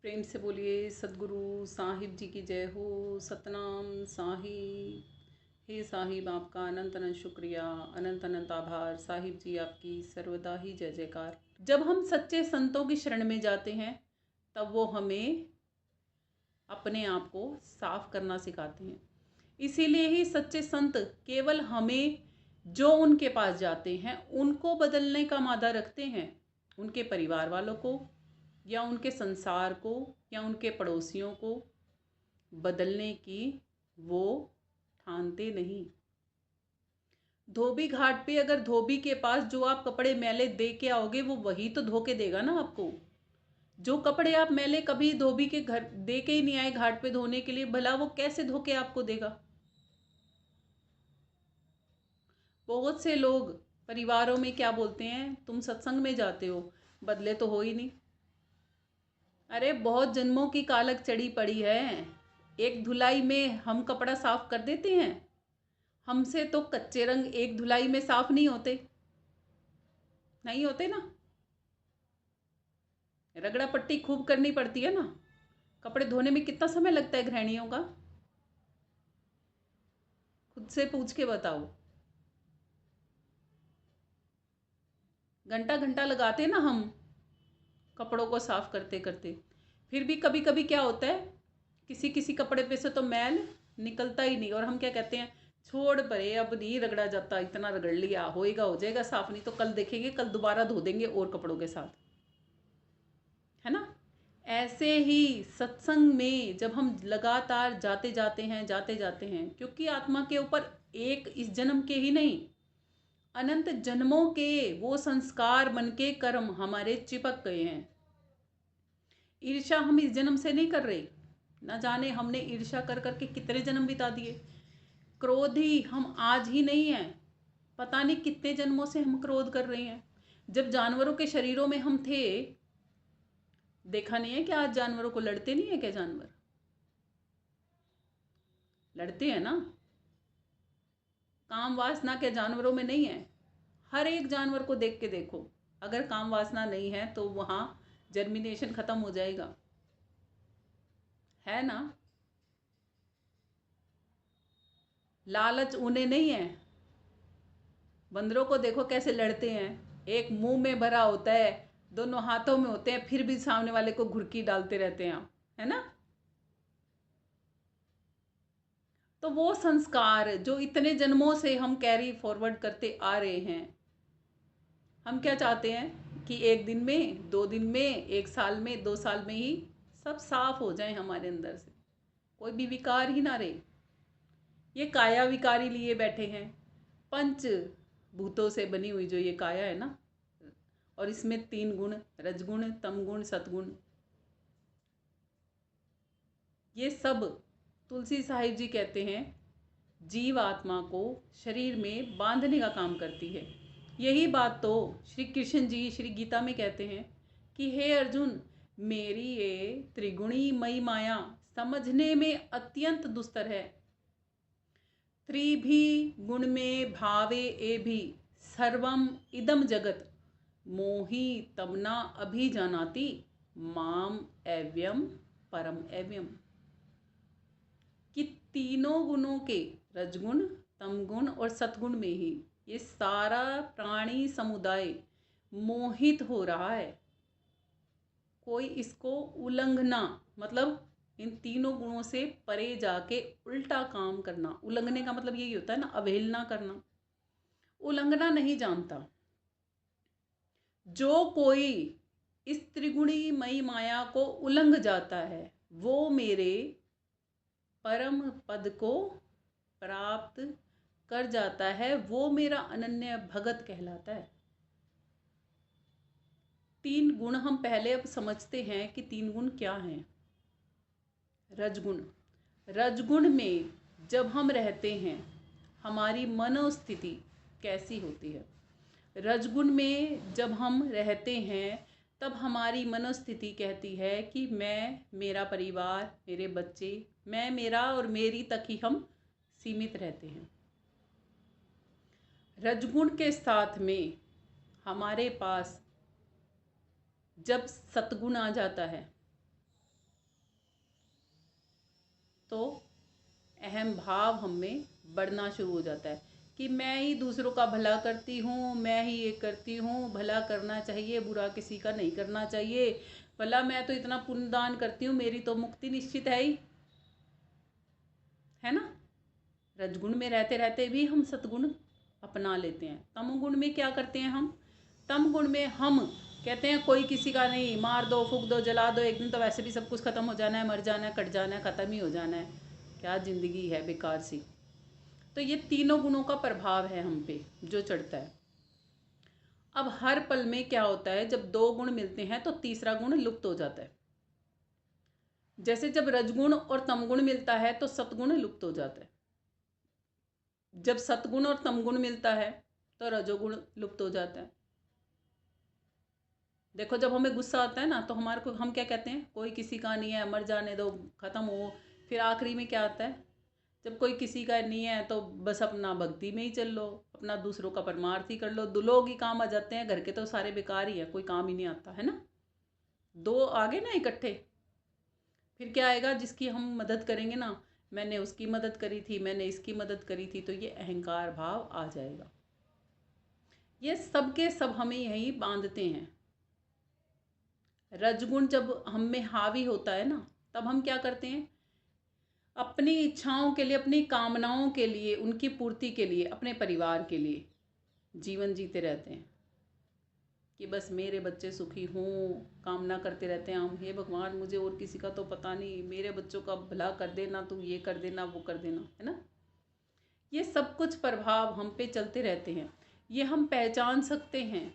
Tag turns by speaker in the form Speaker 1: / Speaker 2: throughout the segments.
Speaker 1: प्रेम से बोलिए सदगुरु साहिब जी की जय हो। सतनाम साहिब। हे साहिब, आपका अनंत अनंत शुक्रिया, अनंत अनंत आभार। साहिब जी आपकी सर्वदा ही जय जयकार। जब हम सच्चे संतों की शरण में जाते हैं तब वो हमें अपने आप को साफ करना सिखाते हैं। इसीलिए ही सच्चे संत केवल हमें जो उनके पास जाते हैं उनको बदलने का मादा रखते हैं, उनके परिवार वालों को या उनके संसार को या उनके पड़ोसियों को बदलने की वो ठानते नहीं। धोबी घाट पे अगर धोबी के पास जो आप कपड़े मैले दे के आओगे वो वही तो धो के देगा ना आपको। जो कपड़े आप मैले कभी धोबी के घर दे के ही नहीं आए घाट पे धोने के लिए, भला वो कैसे धो के आपको देगा। बहुत से लोग परिवारों में क्या बोलते हैं, तुम सत्संग में जाते हो, बदले तो हो ही नहीं। अरे बहुत जन्मों की कालक चढ़ी पड़ी है, एक धुलाई में हम कपड़ा साफ कर देते हैं। हमसे तो कच्चे रंग एक धुलाई में साफ नहीं होते, नहीं होते ना। रगड़ा पट्टी खूब करनी पड़ती है ना। कपड़े धोने में कितना समय लगता है गृहिणियों का, खुद से पूछ के बताओ। घंटा घंटा लगाते ना हम कपड़ों को साफ करते करते। फिर भी कभी कभी क्या होता है, किसी किसी कपड़े पे से तो मैल निकलता ही नहीं और हम क्या कहते हैं, छोड़ परे अब नहीं रगड़ा जाता, इतना रगड़ लिया, होएगा हो जाएगा साफ, नहीं तो कल देखेंगे, कल दोबारा धो देंगे और कपड़ों के साथ, है ना। ऐसे ही सत्संग में जब हम लगातार जाते जाते हैं, क्योंकि आत्मा के ऊपर एक इस जन्म के ही नहीं, अनंत जन्मों के वो संस्कार मन के कर्म हमारे चिपक गए हैं। ईर्ष्या हम इस जन्म से नहीं कर रहे, न जाने हमने ईर्ष्या कर करके कितने जन्म बिता दिए। क्रोधी हम आज ही नहीं है, पता नहीं कितने जन्मों से हम क्रोध कर रहे हैं। जब जानवरों के शरीरों में हम थे, देखा नहीं है कि आज जानवरों को लड़ते नहीं है क्या? जानवर लड़ते हैं ना। काम वासना के जानवरों में नहीं है। हर एक जानवर को देख के देखो, अगर काम वासना नहीं है तो वहां जर्मिनेशन खत्म हो जाएगा, है ना। लालच उन्हें नहीं है। बंदरों को देखो कैसे लड़ते हैं, एक मुंह में भरा होता है, दोनों हाथों में होते हैं, फिर भी सामने वाले को घुड़की डालते रहते हैं, है ना। तो वो संस्कार जो इतने जन्मों से हम कैरी फॉरवर्ड करते आ रहे हैं, हम क्या चाहते हैं कि एक दिन में, 2 दिन में, 1 साल में, 2 साल में ही सब साफ हो जाए हमारे अंदर से, कोई भी विकार ही ना रहे। ये काया विकारी लिए बैठे हैं, पंच भूतों से बनी हुई जो ये काया है ना, और इसमें 3 गुण, रजगुण, तमगुण, सतगुण, ये सब तुलसी साहिब जी कहते हैं जीव आत्मा को शरीर में बांधने का काम करती है। यही बात तो श्री कृष्ण जी श्री गीता में कहते हैं कि हे अर्जुन, मेरी ये त्रिगुणी मई माया समझने में अत्यंत दुस्तर है। त्रिभी गुण में भावे ए भी सर्वम इदम जगत मोही तमना अभिजानाति माम एव्यम परम एव्यम। कि तीनों गुणों के, रजगुण, तमगुण और सतगुण में ही ये सारा प्राणी समुदाय मोहित हो रहा है। कोई इसको उल्लंघना, मतलब इन तीनों गुणों से परे जाके उल्टा काम करना, उल्लंघने का मतलब यही होता है ना, अवहेलना करना, उल्लंघना नहीं जानता। जो कोई इस त्रिगुणी मई माया को उल्लंघ जाता है वो मेरे परम पद को प्राप्त कर जाता है, वो मेरा अनन्य भगत कहलाता है। 3 गुण हम पहले अब समझते हैं कि 3 गुण क्या हैं। रजगुण, रजगुण में जब हम रहते हैं हमारी मनोस्थिति कैसी होती है। रजगुण में जब हम रहते हैं तब हमारी मनोस्थिति कहती है कि मैं, मेरा परिवार, मेरे बच्चे, मैं, मेरा और मेरी तक ही हम सीमित रहते हैं। रजगुण के साथ में हमारे पास जब सतगुण आ जाता है, तो अहम भाव हम में बढ़ना शुरू हो जाता है कि मैं ही दूसरों का भला करती हूँ, मैं ही ये करती हूँ, भला करना चाहिए, बुरा किसी का नहीं करना चाहिए, भला मैं तो इतना पुण्यदान करती हूँ, मेरी तो मुक्ति निश्चित है ना। रजगुण में रहते रहते भी हम सतगुण अपना लेते हैं। तम गुण में क्या करते हैं हम? तम गुण में हम कहते हैं कोई किसी का नहीं, मार दो, फूक दो, जला दो, एक दिन तो वैसे भी सब कुछ खत्म हो जाना है, मर जाना है, कट जाना है, खत्म ही हो जाना है, क्या जिंदगी है बेकार सी। तो ये तीनों गुणों का प्रभाव है हम पे जो चढ़ता है। अब हर पल में क्या होता है, जब दो गुण मिलते हैं तो तीसरा गुण लुप्त हो जाता है। जैसे जब रजगुण और तमगुण मिलता है तो सतगुण लुप्त हो जाता है। जब सतगुण और तमगुण मिलता है तो रजोगुण लुप्त हो जाता है। देखो जब हमें गुस्सा आता है ना तो हमारे को हम क्या कहते हैं, कोई किसी का नहीं है, मर जाने दो, खत्म हो। फिर आखिरी में क्या आता है, जब कोई किसी का नहीं है तो बस अपना भक्ति में ही चल लो, अपना दूसरों का परमार्थ ही कर लो। दो लोग ही काम आ जाते हैं, घर के तो सारे बेकार ही है, कोई काम ही नहीं आता है ना। दो आगे ना इकट्ठे, फिर क्या आएगा, जिसकी हम मदद करेंगे ना, मैंने उसकी मदद करी थी, मैंने इसकी मदद करी थी, तो ये अहंकार भाव आ जाएगा। ये सब के सब हमें यही बांधते हैं। रजगुण जब हम में हावी होता है ना, तब हम क्या करते हैं, अपनी इच्छाओं के लिए, अपनी कामनाओं के लिए, उनकी पूर्ति के लिए, अपने परिवार के लिए जीवन जीते रहते हैं कि बस मेरे बच्चे सुखी हों, कामना करते रहते हैं हम, हे भगवान मुझे और किसी का तो पता नहीं, मेरे बच्चों का भला कर देना, तू ये कर देना, वो कर देना, है ना। ये सब कुछ प्रभाव हम पे चलते रहते हैं। ये हम पहचान सकते हैं।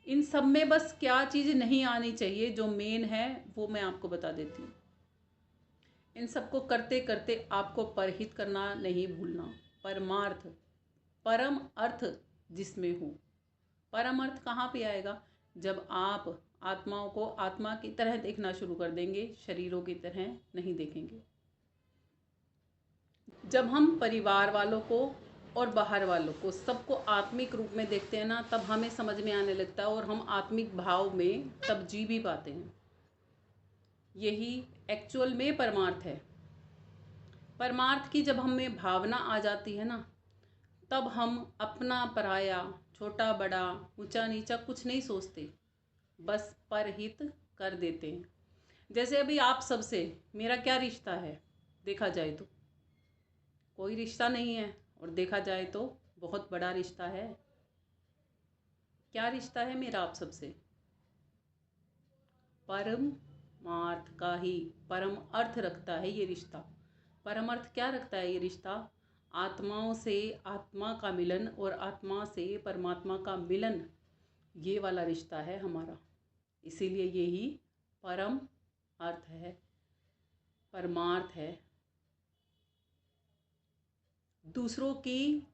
Speaker 1: इन सब में बस क्या चीज़ नहीं आनी चाहिए, जो मेन है वो मैं आपको बता देती हूँ। इन सबको करते करते आपको परहित करना नहीं भूलना, परमार्थ, परम अर्थ जिसमें हो। परम अर्थ कहाँ पे आएगा, जब आप आत्माओं को आत्मा की तरह देखना शुरू कर देंगे, शरीरों की तरह नहीं देखेंगे। जब हम परिवार वालों को और बाहर वालों को सबको आत्मिक रूप में देखते हैं ना, तब हमें समझ में आने लगता है और हम आत्मिक भाव में तब जी भी पाते हैं। यही एक्चुअल में परमार्थ है। परमार्थ की जब हमें भावना आ जाती है ना, तब हम अपना पराया, छोटा बड़ा, ऊंचा नीचा कुछ नहीं सोचते, बस परहित कर देते हैं। जैसे अभी आप सबसे मेरा क्या रिश्ता है, देखा जाए तो कोई रिश्ता नहीं है, और देखा जाए तो बहुत बड़ा रिश्ता है। क्या रिश्ता है मेरा आप सबसे? परमार्थ का ही परम अर्थ रखता है ये रिश्ता। परम अर्थ क्या रखता है ये रिश्ता? आत्माओं से आत्मा का मिलन और आत्मा से परमात्मा का मिलन, ये वाला रिश्ता है हमारा। इसीलिए यही परम अर्थ है, परमार्थ है। दूसरों की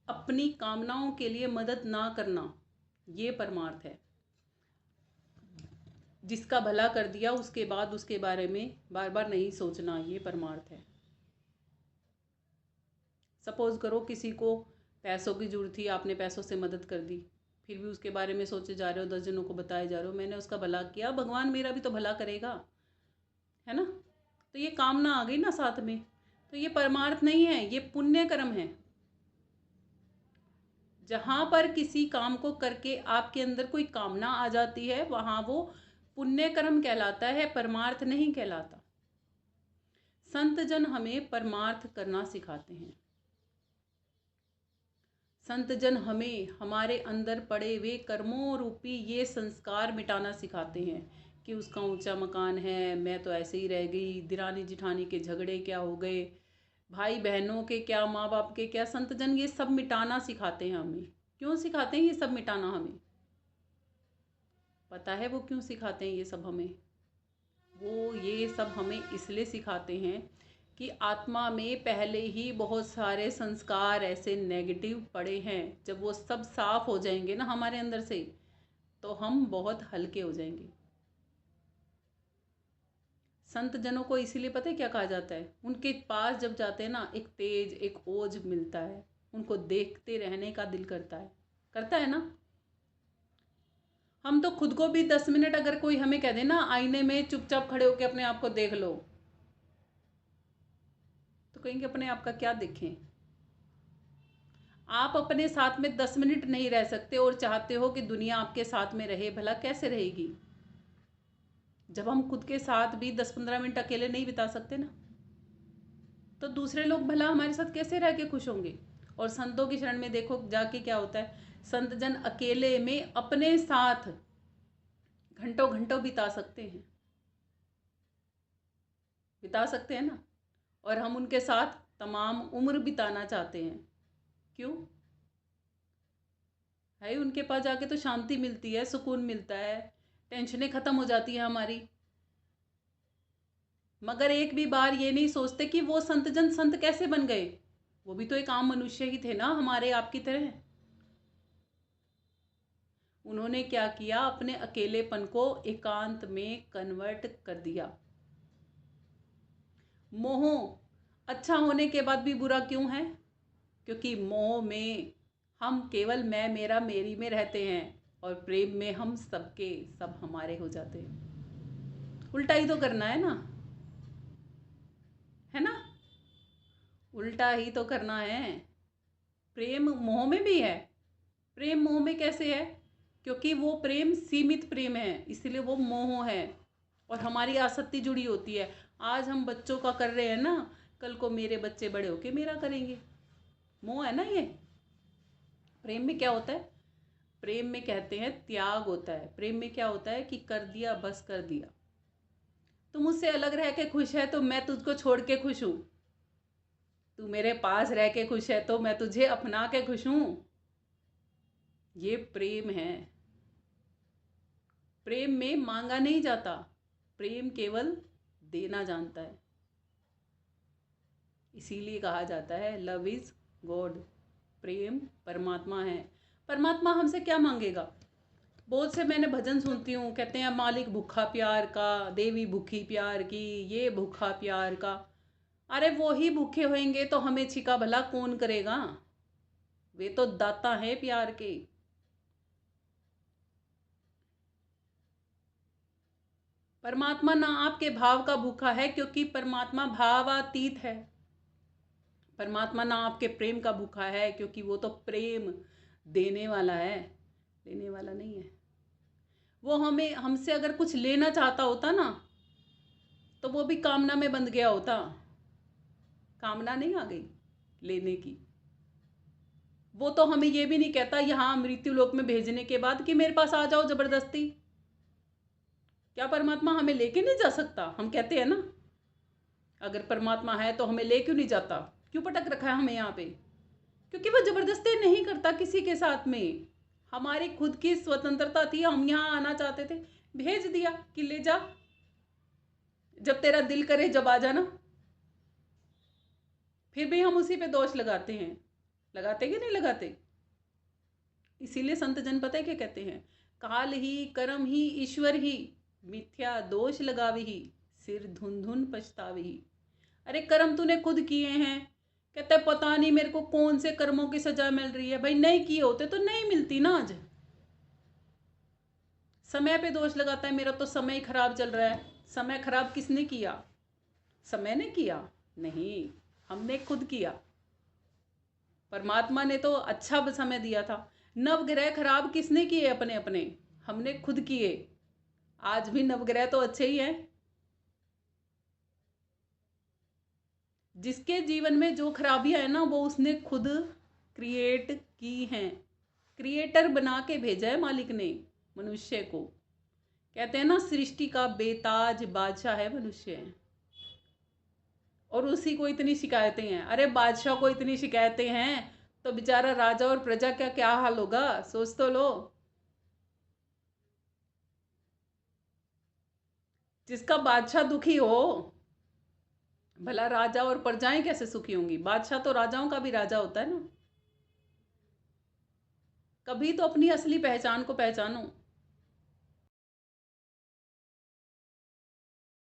Speaker 1: अपनी कामनाओं के लिए मदद ना करना, ये परमार्थ है। जिसका भला कर दिया उसके बाद उसके बारे में बार बार नहीं सोचना, ये परमार्थ है। सपोज करो किसी को पैसों की जरूरत थी, आपने पैसों से मदद कर दी, फिर भी उसके बारे में सोचे जा रहे हो, 10 जनों को बताए जा रहे हो, मैंने उसका भला किया, भगवान मेरा भी तो भला करेगा, है ना। तो ये कामना आ गई ना साथ में, तो ये परमार्थ नहीं है, ये पुण्य कर्म है। जहाँ पर किसी काम को करके आपके अंदर कोई कामना आ जाती है, वहाँ वो पुण्य कर्म कहलाता है, परमार्थ नहीं कहलाता। संत जन हमें परमार्थ करना सिखाते हैं। संत जन हमें हमारे अंदर पड़े हुए कर्मों रूपी ये संस्कार मिटाना सिखाते हैं कि उसका ऊंचा मकान है, मैं तो ऐसे ही रह गई, दिरानी जिठानी के झगड़े क्या हो गए, भाई बहनों के क्या, माँ बाप के क्या। संत जन ये सब मिटाना सिखाते हैं हमें। क्यों सिखाते हैं ये सब मिटाना हमें? पता है वो क्यों सिखाते हैं ये सब हमें? वो ये सब हमें इसलिए सिखाते हैं कि आत्मा में पहले ही बहुत सारे संस्कार ऐसे नेगेटिव पड़े हैं, जब वो सब साफ हो जाएंगे ना हमारे अंदर से, तो हम बहुत हल्के हो जाएंगे। संत जनों को इसीलिए पता है क्या कहा जाता है? उनके पास जब जाते हैं ना, एक तेज, एक ओज मिलता है, उनको देखते रहने का दिल करता है ना। हम तो खुद को भी 10 मिनट अगर कोई हमें कह दे ना, आईने में चुपचाप खड़े होकर अपने आप को देख लो, तो कहेंगे अपने आप का क्या देखें। आप अपने साथ में 10 मिनट नहीं रह सकते और चाहते हो कि दुनिया आपके साथ में रहे, भला कैसे रहेगी जब हम खुद के साथ भी 10-15 मिनट अकेले नहीं बिता सकते ना। तो दूसरे लोग भला हमारे साथ कैसे रह के खुश होंगे। और संतों की शरण में देखो जाके क्या होता है, संत जन अकेले में अपने साथ घंटों घंटों बिता सकते हैं ना। और हम उनके साथ तमाम उम्र बिताना चाहते हैं। क्यों है, उनके पास जाके तो शांति मिलती है, सुकून मिलता है, टेंशनें खत्म हो जाती है हमारी। मगर एक भी बार ये नहीं सोचते कि वो संत जन संत कैसे बन गए। वो भी तो एक आम मनुष्य ही थे ना, हमारे आपकी तरह। उन्होंने क्या किया, अपने अकेलेपन को एकांत में कन्वर्ट कर दिया। मोह अच्छा होने के बाद भी बुरा क्यों है? क्योंकि मोह में हम केवल मैं मेरा मेरी में रहते हैं और प्रेम में हम सबके सब हमारे हो जाते हैं। उल्टा ही तो करना है ना, उल्टा ही तो करना है। प्रेम मोह में भी है। प्रेम मोह में कैसे है? क्योंकि वो प्रेम सीमित प्रेम है, इसलिए वो मोह है और हमारी आसक्ति जुड़ी होती है। आज हम बच्चों का कर रहे हैं ना, कल को मेरे बच्चे बड़े होके मेरा करेंगे। मोह है ना ये। प्रेम में क्या होता है? प्रेम में कहते हैं त्याग होता है। प्रेम में क्या होता है कि कर दिया, बस कर दिया। तू मुझसे अलग रह के खुश है तो मैं तुझको छोड़ के खुश हूं। तू मेरे पास रह के खुश है तो मैं तुझे अपना के खुश हूं। ये प्रेम है। प्रेम में मांगा नहीं जाता, प्रेम केवल देना जानता है। इसीलिए कहा जाता है लव इज गॉड। प्रेम परमात्मा है। परमात्मा हमसे क्या मांगेगा? बहुत से मैंने भजन सुनती हूँ, कहते हैं मालिक भूखा प्यार का, देवी भूखी प्यार की, ये भूखा प्यार का। अरे वो ही भूखे होंगे तो हमें छिका भला कौन करेगा? वे तो दाता है प्यार के। परमात्मा ना आपके भाव का भूखा है, क्योंकि परमात्मा भावातीत है। परमात्मा ना आपके प्रेम का भूखा है, क्योंकि वो तो प्रेम देने वाला है, लेने वाला नहीं है। वो हमें हमसे अगर कुछ लेना चाहता होता ना, तो वो भी कामना में बंध गया होता। कामना नहीं आ गई लेने की। वो तो हमें ये भी नहीं कहता यहाँ मृत्यु लोक में भेजने के बाद कि मेरे पास आ जाओ जबरदस्ती। क्या परमात्मा हमें लेके नहीं जा सकता? हम कहते हैं ना, अगर परमात्मा है तो हमें ले क्यों नहीं जाता, क्यों पटक रखा है हमें यहाँ पे? क्योंकि वो जबरदस्ती नहीं करता किसी के साथ में। हमारी खुद की स्वतंत्रता थी, हम यहाँ आना चाहते थे, भेज दिया कि ले जा, जब तेरा दिल करे जब आ जाना। फिर भी हम उसी पे दोष लगाते हैं। लगाते कि नहीं लगाते? इसीलिए संत जन पता है क्या कहते हैं, काल ही कर्म ही ईश्वर ही, मिथ्या दोष लगावी ही, सिर धुन धुन पछतावी ही। अरे कर्म तूने खुद किए हैं, कहते पता नहीं मेरे को कौन से कर्मों की सजा मिल रही है। भाई नहीं किए होते तो नहीं मिलती ना। आज समय पे दोष लगाता है, मेरा तो समय खराब चल रहा है। समय खराब किसने किया? समय ने किया? नहीं, हमने खुद किया। परमात्मा ने तो अच्छा समय दिया था। नवग्रह खराब किसने किए? अपने अपने, हमने खुद किए। आज भी नवग्रह तो अच्छे ही हैं। जिसके जीवन में जो खराबियां है ना, वो उसने खुद क्रिएट की हैं। क्रिएटर बना के भेजा है मालिक ने मनुष्य को। कहते हैं ना, सृष्टि का बेताज बादशाह है मनुष्य, और उसी को इतनी शिकायतें हैं। अरे बादशाह को इतनी शिकायतें हैं तो बेचारा राजा और प्रजा का क्या हाल होगा, सोच तो लो। जिसका बादशाह दुखी हो, भला राजा और प्रजाएं कैसे सुखी होंगी? बादशाह तो राजाओं का भी राजा होता है ना। कभी तो अपनी असली पहचान को पहचानो।